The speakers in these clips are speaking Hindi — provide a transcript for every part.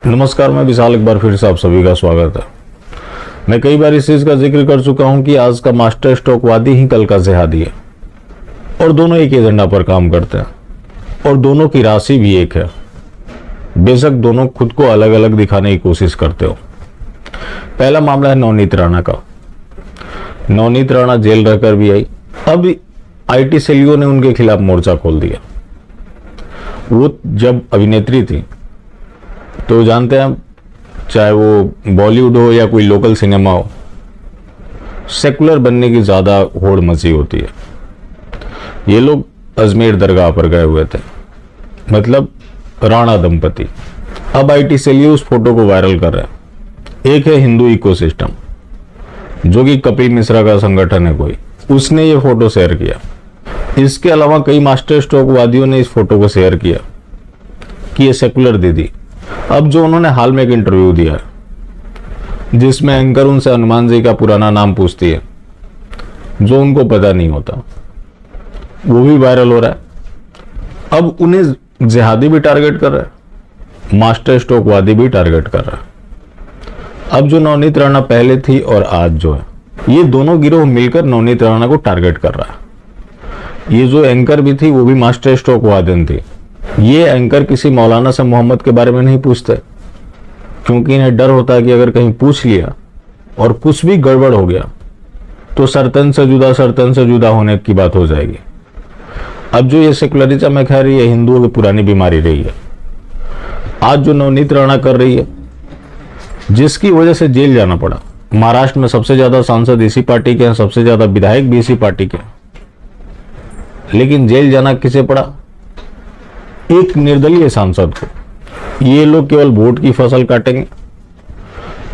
नमस्कार, मैं विशाल। एक बार फिर से आप सभी का स्वागत है। मैं कई बार इस चीज का जिक्र कर चुका हूं कि आज का मास्टर स्ट्रोकवादी ही कल का जिहादी है और दोनों एक एजेंडा पर काम करते हैं और दोनों की राशि भी एक है। बेशक दोनों खुद को अलग अलग दिखाने की कोशिश करते हो। पहला मामला है नवनीत राणा का। नवनीत राणा जेल रहकर भी आई। अब आईटी सेलियों ने उनके खिलाफ मोर्चा खोल दिया। वो जब अभिनेत्री थी तो जानते हैं, चाहे वो बॉलीवुड हो या कोई लोकल सिनेमा हो, सेकुलर बनने की ज्यादा होड़ मची होती है। ये लोग अजमेर दरगाह पर गए हुए थे, मतलब राणा दंपति। अब आईटी सेलिए उस फोटो को वायरल कर रहे हैं। एक है हिंदू इकोसिस्टम, जो कि कपिल मिश्रा का संगठन है कोई, उसने ये फोटो शेयर किया। इसके अलावा कई मास्टर स्ट्रोकवादियों ने इस फोटो को शेयर किया कि ये सेकुलर दीदी। अब जो उन्होंने हाल में एक इंटरव्यू दिया है जिसमें एंकर उनसे हनुमान जी का पुराना नाम पूछती है जो उनको पता नहीं होता, वो भी वायरल हो रहा है। अब उन्हें जिहादी भी टारगेट कर रहा है, मास्टर स्ट्रोकवादी भी टारगेट कर रहा है। अब जो नवनीत राणा पहले थी और आज जो है, ये दोनों गिरोह मिलकर नवनीत राणा को टारगेट कर रहा है। ये जो एंकर भी थी वो भी मास्टर स्ट्रोकवादी थी। ये एंकर किसी मौलाना से मोहम्मद के बारे में नहीं पूछते, क्योंकि इन्हें डर होता है कि अगर कहीं पूछ लिया और कुछ भी गड़बड़ हो गया तो सरतन से जुदा होने की बात हो जाएगी। अब जो ये सेकुलरिज्म है, खैर ये हिंदुओं की पुरानी बीमारी रही है। आज जो नवनीत राणा कर रही है, जिसकी वजह से जेल जाना पड़ा। महाराष्ट्र में सबसे ज्यादा सांसद इसी पार्टी के हैं, सबसे ज्यादा विधायक भी इसी पार्टी के हैं, लेकिन जेल जाना किसे पड़ा? एक निर्दलीय सांसद को। ये लोग केवल वोट की फसल काटेंगे।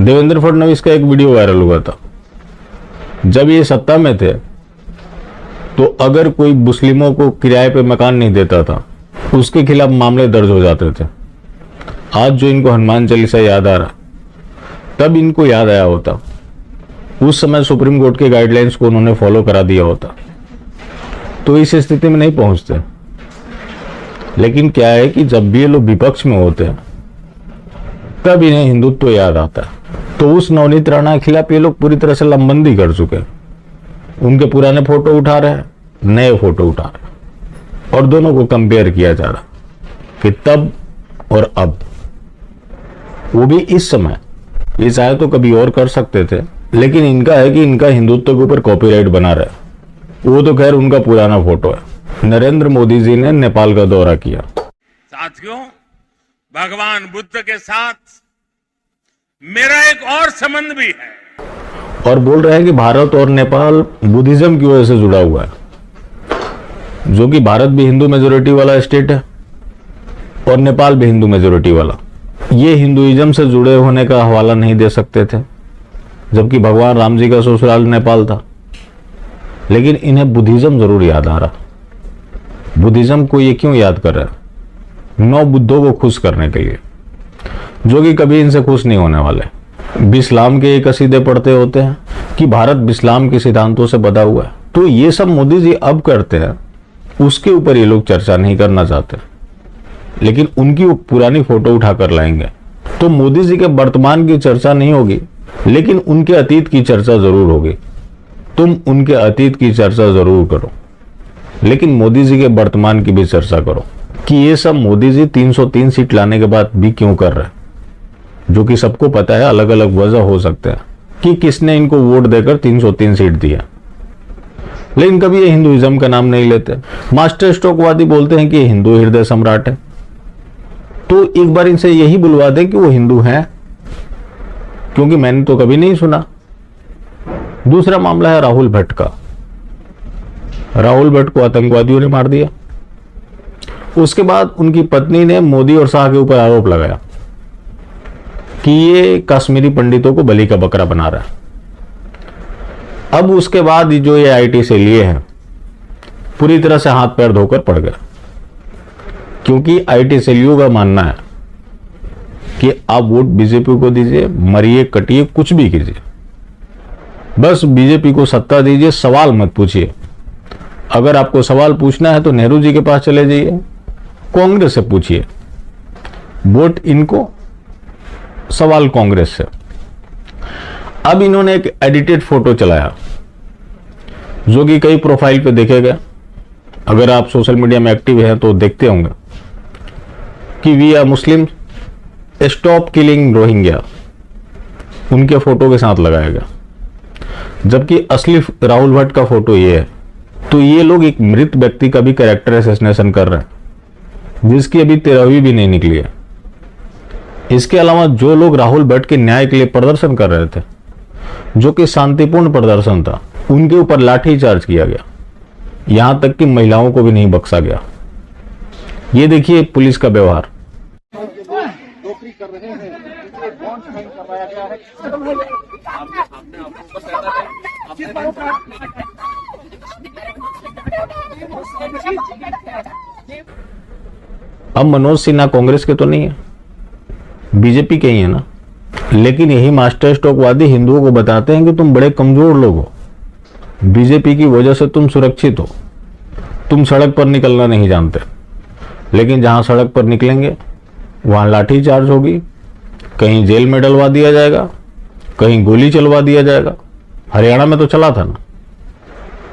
देवेंद्र फडणवीस का एक वीडियो वायरल हुआ था। जब ये सत्ता में थे तो अगर कोई मुस्लिमों को किराए पे मकान नहीं देता था, उसके खिलाफ मामले दर्ज हो जाते थे। आज जो इनको हनुमान चालीसा याद आ रहा, तब इनको याद आया होता। उस समय सुप्रीम कोर्ट के गाइडलाइंस को उन्होंने फॉलो करा दिया होता तो इस स्थिति में नहीं पहुंचते। लेकिन क्या है कि जब भी ये लोग विपक्ष में होते हैं तब इन्हें हिंदुत्व याद आता है। तो उस नवनीत राणा के खिलाफ ये लोग पूरी तरह से लंबंदी कर चुके हैं। उनके पुराने फोटो उठा रहे हैं, नए फोटो उठा रहे हैं और दोनों को कंपेयर किया जा रहा कि तब और अब। वो भी इस समय। ये चाहे तो कभी और कर सकते थे, लेकिन इनका है कि इनका हिंदुत्व के ऊपर कॉपीराइट बना रहे। वो तो खैर उनका पुराना फोटो है। नरेंद्र मोदी जी ने नेपाल का दौरा किया। साथियों, भगवान बुद्ध के साथ मेरा एक और संबंध भी है। और बोल रहे हैं कि भारत और नेपाल बुद्धिज्म की वजह से जुड़ा हुआ है, जो कि भारत भी हिंदू मेजोरिटी वाला स्टेट है और नेपाल भी हिंदू मेजोरिटी वाला। ये हिंदुइज्म से जुड़े होने का हवाला नहीं दे सकते थे, जबकि भगवान राम जी का ससुराल नेपाल था। लेकिन इन्हें बुद्धिज्म जरूर याद आ रहा। बुद्धिज्म को ये क्यों याद कर रहे हैं? 9 बुद्धों को खुश करने के लिए, जो कि कभी इनसे खुश नहीं होने वाले। बिस्लाम के एक कसीदे पढ़ते होते हैं कि भारत बिस्लाम के सिद्धांतों से बधा हुआ है। तो ये सब मोदी जी अब करते हैं, उसके ऊपर ये लोग चर्चा नहीं करना चाहते, लेकिन उनकी वो पुरानी फोटो उठाकर लाएंगे। तो मोदी जी के वर्तमान की चर्चा नहीं होगी, लेकिन उनके अतीत की चर्चा जरूर होगी। तुम उनके अतीत की चर्चा जरूर करो, लेकिन मोदी जी के वर्तमान की भी चर्चा करो कि ये सब मोदी जी 303 सीट लाने के बाद भी क्यों कर रहे हैं, जो कि सबको पता है। अलग अलग वजह हो सकते हैं कि किसने इनको वोट देकर 303 सीट दिया, लेकिन कभी ये हिंदुइज्म का नाम नहीं लेते। मास्टर स्ट्रोकवादी बोलते हैं कि ये हिंदू हृदय सम्राट है। तो एक बार इनसे यही बुलवा दें कि वो हिंदू हैं, क्योंकि मैंने तो कभी नहीं सुना। दूसरा मामला है राहुल भट्ट का। राहुल भट्ट को आतंकवादियों ने मार दिया। उसके बाद उनकी पत्नी ने मोदी और शाह के ऊपर आरोप लगाया कि ये कश्मीरी पंडितों को बलि का बकरा बना रहा है। अब उसके बाद जो ये आईटी से लिए हैं, पूरी तरह से हाथ पैर धोकर पड़ गए, क्योंकि आईटी सेलियों का मानना है कि आप वोट बीजेपी को दीजिए, मरिए कटिए, कुछ भी कीजिए, बस बीजेपी को सत्ता दीजिए, सवाल मत पूछिए। अगर आपको सवाल पूछना है तो नेहरू जी के पास चले जाइए, कांग्रेस से पूछिए, वोट इनको सवाल कांग्रेस से। अब इन्होंने एक एडिटेड फोटो चलाया जो कि कई प्रोफाइल पे देखे गए। अगर आप सोशल मीडिया में एक्टिव हैं तो देखते होंगे कि we are Muslim, stop killing Rohingya, उनके फोटो के साथ लगाया गया। जबकि असली राहुल भट्ट का फोटो ये है। तो ये लोग एक मृत व्यक्ति का भी कैरेक्टर असैसिनेशन कर रहे हैं जिसकी अभी 13वीं भी नहीं निकली है। इसके अलावा जो लोग राहुल भट्ट के न्याय के लिए प्रदर्शन कर रहे थे, जो कि शांतिपूर्ण प्रदर्शन था, उनके ऊपर लाठीचार्ज किया गया। यहां तक कि महिलाओं को भी नहीं बख्शा गया। ये देखिए पुलिस का व्यवहार। नौकरी कर रहे हैं, इसे बॉन्ड साइन करवाया गया है। अब मनोज सिन्हा कांग्रेस के तो नहीं है, बीजेपी के ही है ना। लेकिन यही मास्टर स्ट्रोकवादी हिंदुओं को बताते हैं कि तुम बड़े कमजोर लोग हो, बीजेपी की वजह से तुम सुरक्षित हो, तुम सड़क पर निकलना नहीं जानते। लेकिन जहां सड़क पर निकलेंगे वहां लाठीचार्ज होगी, कहीं जेल में डलवा दिया जाएगा, कहीं गोली चलवा दिया जाएगा। हरियाणा में तो चला था ना।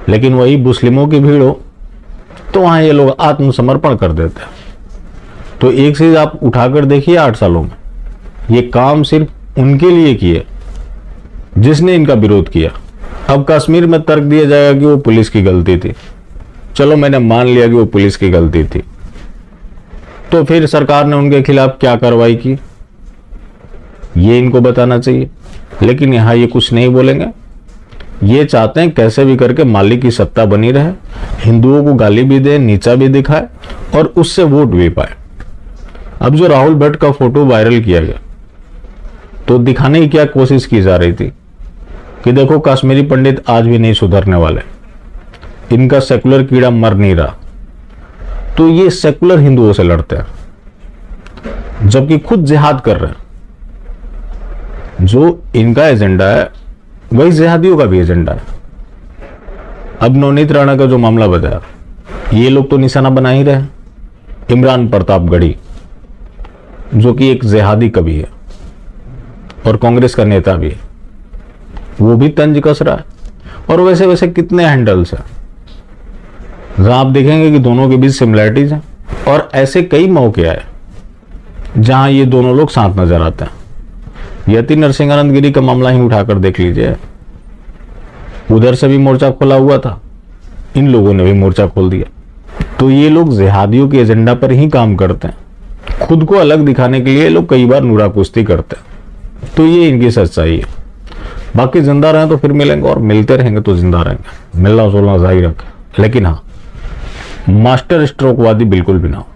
लेकिन वही मुस्लिमों की भीड़ हो तो वहां ये लोग आत्मसमर्पण कर देते हैं। तो एक चीज आप उठाकर देखिए, 8 सालों में ये काम सिर्फ उनके लिए किए जिसने इनका विरोध किया। अब कश्मीर में तर्क दिया जाएगा कि वो पुलिस की गलती थी। चलो मैंने मान लिया कि वो पुलिस की गलती थी, तो फिर सरकार ने उनके खिलाफ क्या कार्रवाई की ये इनको बताना चाहिए। लेकिन यहां ये कुछ नहीं बोलेंगे। ये चाहते हैं कैसे भी करके मालिक की सत्ता बनी रहे, हिंदुओं को गाली भी दे, नीचा भी दिखाए और उससे वोट भी पाए। अब जो राहुल भट्ट का फोटो वायरल किया गया तो दिखाने की क्या कोशिश की जा रही थी कि देखो कश्मीरी पंडित आज भी नहीं सुधरने वाले, इनका सेकुलर कीड़ा मर नहीं रहा। तो ये सेकुलर हिंदुओं से लड़ते हैं जबकि खुद जिहाद कर रहे हैं। जो इनका एजेंडा है वही जिहादियों का भी एजेंडा है। अब नवनीत राणा का जो मामला बताया, ये लोग तो निशाना बना ही रहे। इमरान प्रतापगढ़ी जो कि एक जिहादी कवि है और कांग्रेस का नेता भी है, वो भी तंज कस रहा है। और वैसे वैसे कितने हैंडल्स हैं जहां आप देखेंगे कि दोनों के बीच सिमिलरिटीज हैं। और ऐसे कई मौके आए जहां ये दोनों लोग साथ नजर आते हैं। यति नरसिंहानंद गिरी का मामला ही उठाकर देख लीजिए, उधर से भी मोर्चा खोला हुआ था, इन लोगों ने भी मोर्चा खोल दिया। तो ये लोग जिहादियों के एजेंडा पर ही काम करते हैं। खुद को अलग दिखाने के लिए लोग कई बार नूरा कुश्ती करते हैं। तो ये इनकी सच्चाई है। बाकी जिंदा रहें तो फिर मिलेंगे और मिलते रहेंगे तो जिंदा रहेंगे। मिलना जुलना जारी रखें, लेकिन हाँ मास्टर स्ट्रोकवादी बिल्कुल भी ना हो।